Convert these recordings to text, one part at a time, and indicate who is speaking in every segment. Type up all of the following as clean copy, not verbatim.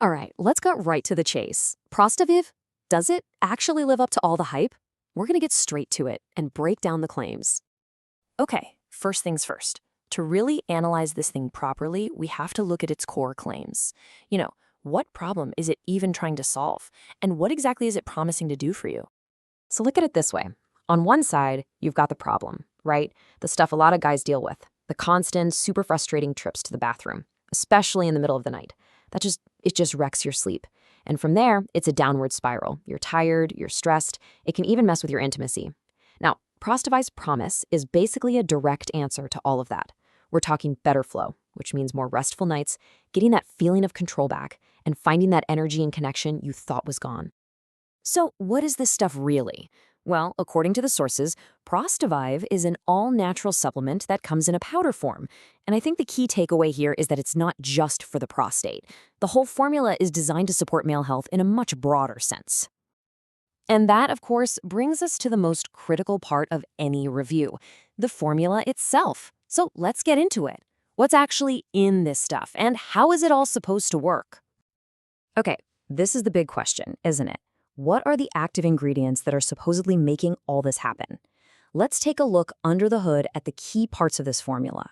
Speaker 1: All right, let's get right to the chase. ProstaVive, does it actually live up to all the hype? We're going to get straight to it and break down the claims. Okay, first things first. To really analyze this thing properly, we have to look at its core claims. What problem is it even trying to solve? And what exactly is it promising to do for you? So look at it this way. On one side, you've got the problem, right? The stuff a lot of guys deal with. The constant, super frustrating trips to the bathroom, especially in the middle of the night. It just wrecks your sleep. And from there, it's a downward spiral. You're tired, you're stressed. It can even mess with your intimacy. Now, ProstaVive's promise is basically a direct answer to all of that. We're talking better flow, which means more restful nights, getting that feeling of control back, and finding that energy and connection you thought was gone. So what is this stuff really? Well, according to the sources, ProstaVive is an all-natural supplement that comes in a powder form. And I think the key takeaway here is that it's not just for the prostate. The whole formula is designed to support male health in a much broader sense. And that, of course, brings us to the most critical part of any review, the formula itself. So let's get into it. What's actually in this stuff, and how is it all supposed to work? Okay, this is the big question, isn't it? What are the active ingredients that are supposedly making all this happen? Let's take a look under the hood at the key parts of this formula.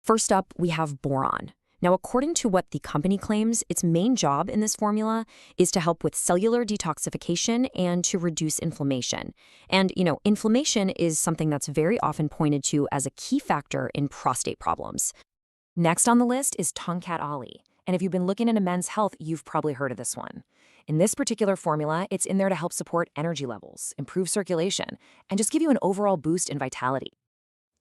Speaker 1: First up, we have boron. Now, according to what the company claims, its main job in this formula is to help with cellular detoxification and to reduce inflammation. And, inflammation is something that's very often pointed to as a key factor in prostate problems. Next on the list is Tongkat Ali. And if you've been looking into men's health, you've probably heard of this one. In this particular formula, it's in there to help support energy levels, improve circulation, and just give you an overall boost in vitality.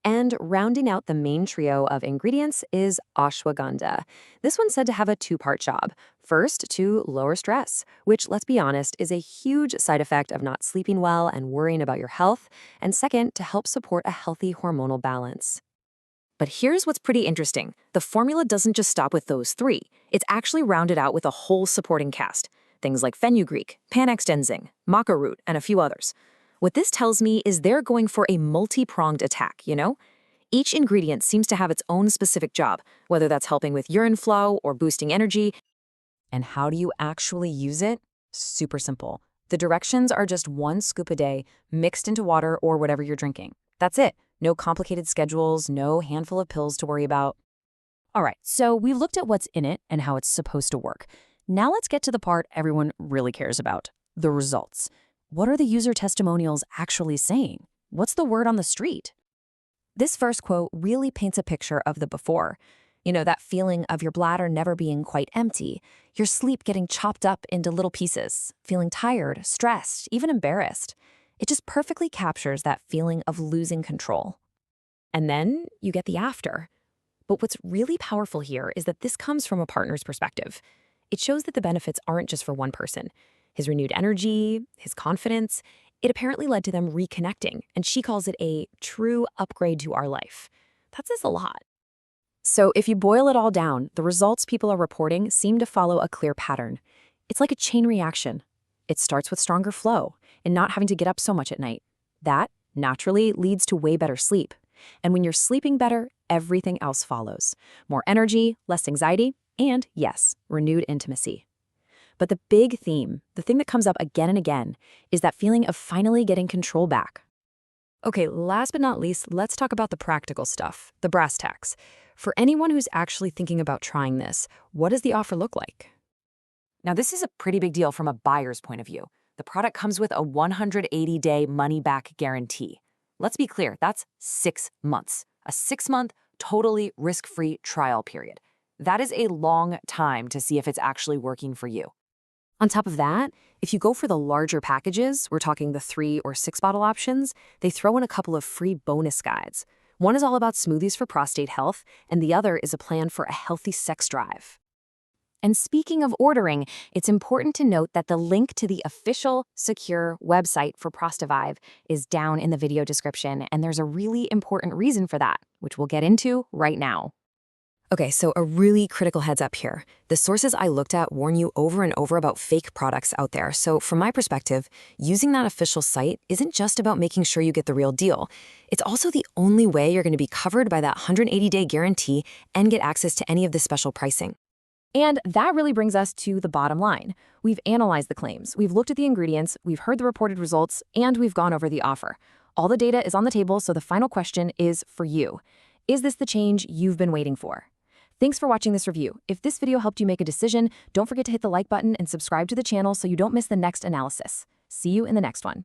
Speaker 1: And rounding out the main trio of ingredients is ashwagandha. This one's said to have a two-part job. First, to lower stress, which, let's be honest, is a huge side effect of not sleeping well and worrying about your health. And second, to help support a healthy hormonal balance. But here's what's pretty interesting. The formula doesn't just stop with those three. It's actually rounded out with a whole supporting cast. Things like Fenugreek, Panax Ginseng, Maca root, and a few others. What this tells me is they're going for a multi-pronged attack, Each ingredient seems to have its own specific job, whether that's helping with urine flow or boosting energy. And how do you actually use it? Super simple. The directions are just 1 scoop a day, mixed into water or whatever you're drinking. That's it. No complicated schedules, no handful of pills to worry about. All right, so we've looked at what's in it and how it's supposed to work. Now let's get to the part everyone really cares about, the results. What are the user testimonials actually saying? What's the word on the street? This first quote really paints a picture of the before. That feeling of your bladder never being quite empty, your sleep getting chopped up into little pieces, feeling tired, stressed, even embarrassed. It just perfectly captures that feeling of losing control. And then you get the after. But what's really powerful here is that this comes from a partner's perspective. It shows that the benefits aren't just for one person. His renewed energy, his confidence, it apparently led to them reconnecting, and she calls it a true upgrade to our life. That says a lot. So if you boil it all down, the results people are reporting seem to follow a clear pattern. It's like a chain reaction. It starts with stronger flow and not having to get up so much at night. That, naturally, leads to way better sleep. And when you're sleeping better, everything else follows. More energy, less anxiety, and, yes, renewed intimacy. But the big theme, the thing that comes up again and again, is that feeling of finally getting control back. Okay, last but not least, let's talk about the practical stuff, the brass tacks. For anyone who's actually thinking about trying this, what does the offer look like? Now, this is a pretty big deal from a buyer's point of view. The product comes with a 180-day money-back guarantee. Let's be clear, that's 6 months. A 6-month, totally risk-free trial period. That is a long time to see if it's actually working for you. On top of that, if you go for the larger packages, we're talking the 3 or 6 bottle options, they throw in a couple of free bonus guides. One is all about smoothies for prostate health, and the other is a plan for a healthy sex drive. And speaking of ordering, it's important to note that the link to the official, secure website for ProstaVive is down in the video description, and there's a really important reason for that, which we'll get into right now. Okay, so a really critical heads up here. The sources I looked at warn you over and over about fake products out there. So from my perspective, using that official site isn't just about making sure you get the real deal. It's also the only way you're going to be covered by that 180-day guarantee and get access to any of this special pricing. And that really brings us to the bottom line. We've analyzed the claims, we've looked at the ingredients, we've heard the reported results, and we've gone over the offer. All the data is on the table, so the final question is for you. Is this the change you've been waiting for? Thanks for watching this review. If this video helped you make a decision, don't forget to hit the like button and subscribe to the channel so you don't miss the next analysis. See you in the next one.